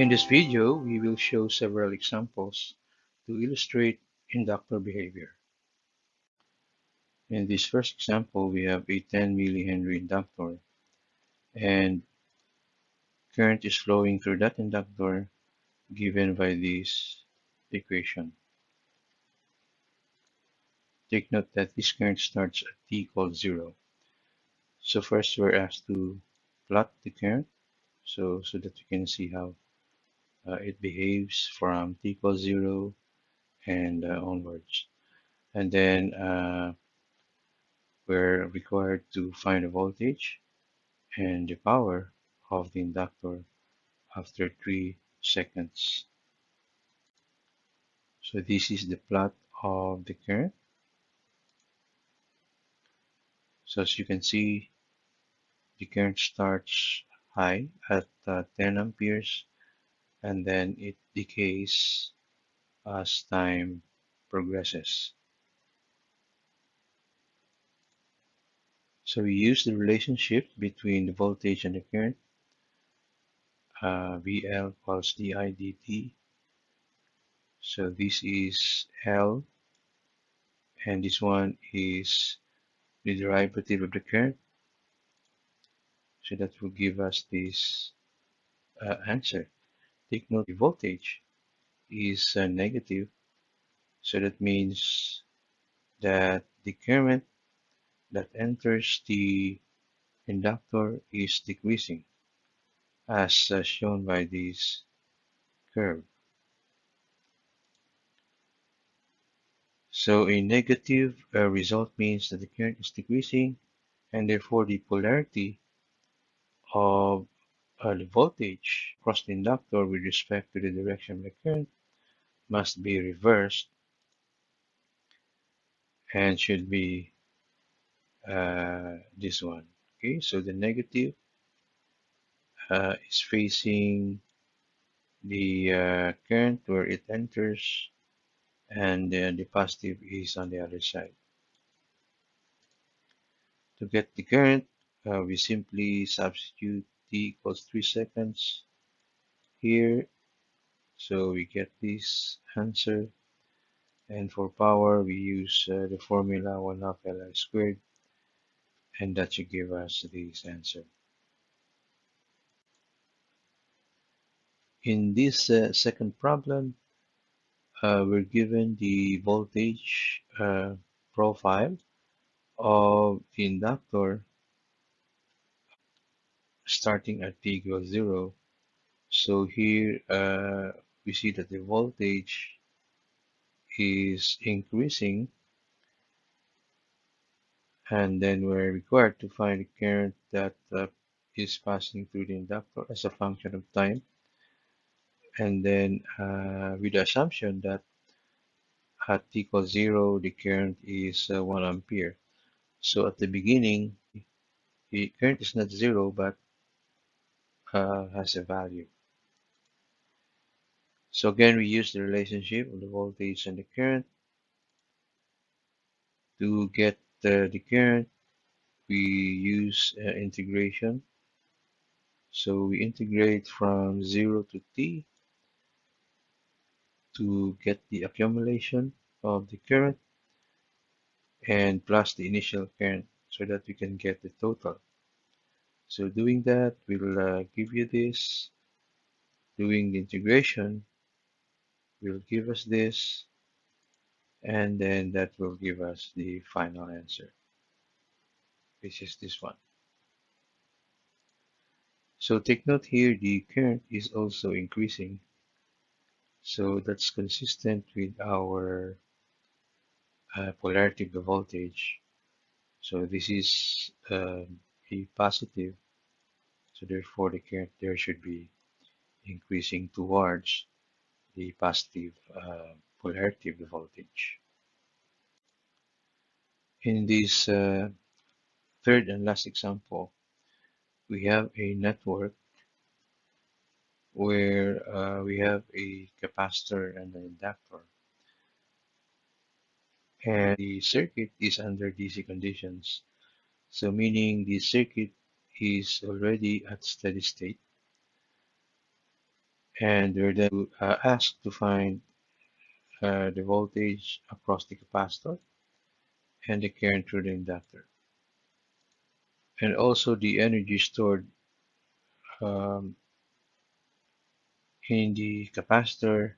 In this video, we will show several examples to illustrate inductor behavior. In this first example, we have a 10 millihenry inductor and current is flowing through that inductor given by this equation. Take note that this current starts at t equals 0. So first we're asked to plot the current so that we can see how it behaves from t equals 0 and onwards. And then we're required to find the voltage and the power of the inductor after 3 seconds. So this is the plot of the current. So as you can see, the current starts high at 10 amperes and then it decays as time progresses. So we use the relationship between the voltage and the current. VL equals di dt. So this is L and this one is the derivative of the current. So that will give us this answer. Take note the voltage is negative. So that means that the current that enters the inductor is decreasing as shown by this curve. So a negative result means that the current is decreasing and therefore the polarity of the voltage across the inductor with respect to the direction of the current must be reversed and should be this one. Okay, so the negative is facing the current where it enters and the positive is on the other side. To get the current, we simply substitute t equals 3 seconds here. So we get this answer. And for power, we use the formula 1/2 Li squared. And that should give us this answer. In this second problem, we're given the voltage profile of the inductor starting at t equals 0. So here we see that the voltage is increasing and then we're required to find the current that is passing through the inductor as a function of time. And then with the assumption that at t equals 0, the current is 1 ampere. So at the beginning, the current is not 0, but has a value. So again, we use the relationship of the voltage and the current. To get the current, we use integration. So we integrate from 0 to t to get the accumulation of the current and plus the initial current so that we can get the total. So doing that will give you this. Doing the integration will give us this, and then that will give us the final answer, which is this one. So take note here, the current is also increasing. So that's consistent with our polarity of the voltage. So this is a positive. So therefore the current there should be increasing towards the positive polarity of the voltage. In this third and last example, we have a network where we have a capacitor and an inductor. And the circuit is under DC conditions. So meaning the circuit is already at steady state. And we're then asked to find the voltage across the capacitor and the current through the inductor. And also the energy stored um, in the capacitor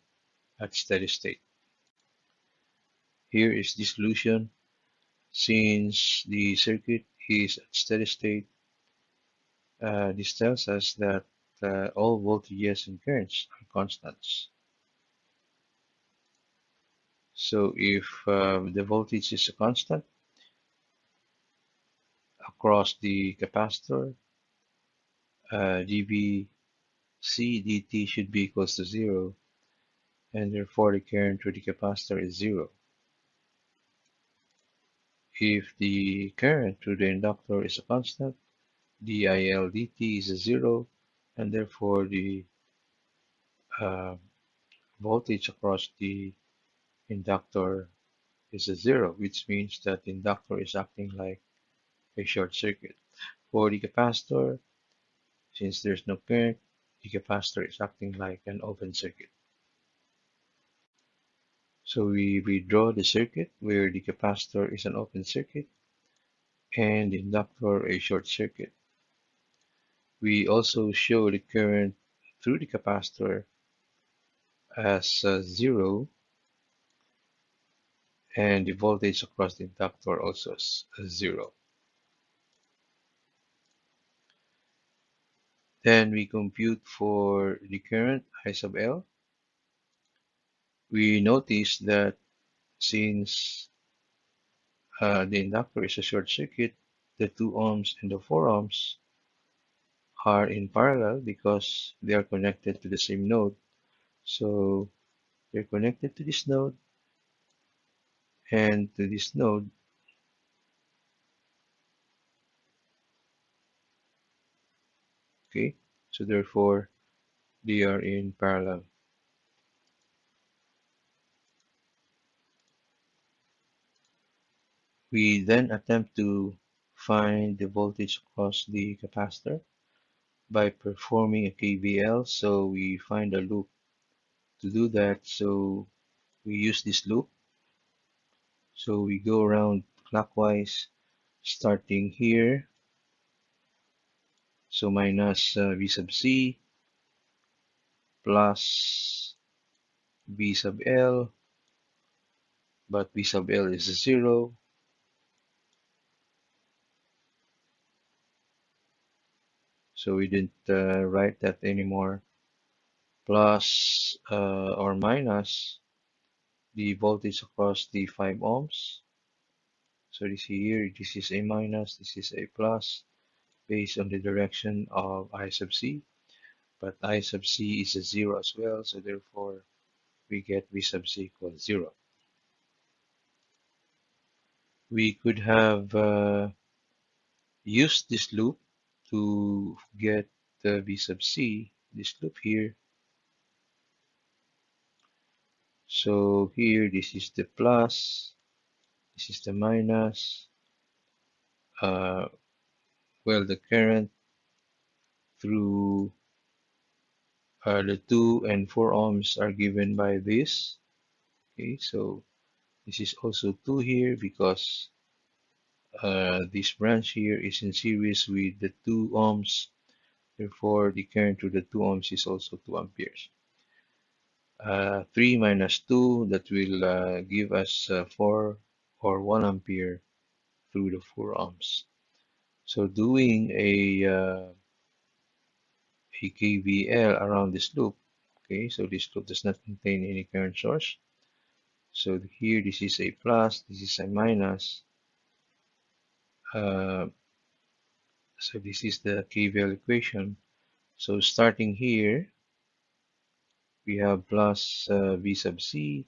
at steady state. Here is the solution. Since the circuit is at steady state, this tells us that all voltages and currents are constants. So if the voltage is a constant across the capacitor, dVc dt should be equals to 0, and therefore the current through the capacitor is 0. If the current through the inductor is a constant, dIL dt is a 0, and therefore the uh, voltage across the inductor is a 0, which means that the inductor is acting like a short circuit. For the capacitor, since there's no current, the capacitor is acting like an open circuit. So we draw the circuit where the capacitor is an open circuit and the inductor a short circuit. We also show the current through the capacitor as 0 and the voltage across the inductor also as 0. Then we compute for the current I sub L. We notice that since the inductor is a short circuit, the 2 ohms and the 4 ohms are in parallel because they are connected to the same node. So they're connected to this node and to this node. Okay, so therefore they are in parallel. We then attempt to find the voltage across the capacitor by performing a KVL. So we find a loop to do that. So we use this loop. So we go around clockwise, starting here. So minus V sub C plus V sub L, but V sub L is 0. So we didn't write that anymore. Plus or minus the voltage across the 5 ohms. So this here, this is a minus, this is a plus, based on the direction of I sub C. But I sub C is a 0 as well, so therefore we get V sub C equals 0. We could have used this loop to get the V sub C, this loop here. So here, this is the plus, this is the minus. Well, the current through the 2 and 4 ohms are given by this. Okay, so this is also 2 here because this branch here is in series with the 2 ohms. Therefore, the current through the 2 ohms is also 2 amperes. 3 minus 2, that will give us 4 or 1 ampere through the 4 ohms. So doing a KVL around this loop, okay, so this loop does not contain any current source. So here, this is a plus, this is a minus. Uh, so this is the KVL equation. So starting here, we have plus V sub C.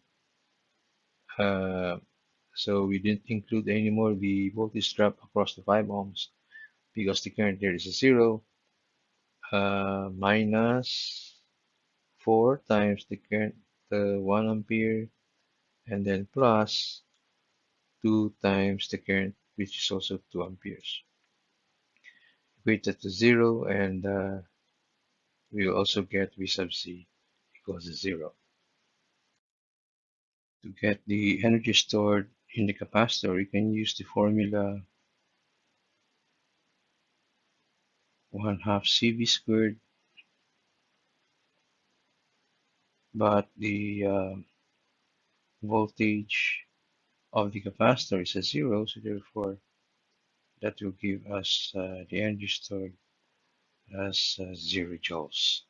So we didn't include anymore the voltage drop across the 5 ohms because the current there is a 0. Minus 4 times the current, 1 ampere, and then plus 2 times the current, which is also 2 amperes. Equate that to 0, and we'll also get V sub C equals to 0. To get the energy stored in the capacitor, you can use the formula 1 half CV squared, but the voltage of the capacitor is a 0, so therefore that will give us the energy stored as 0 joules.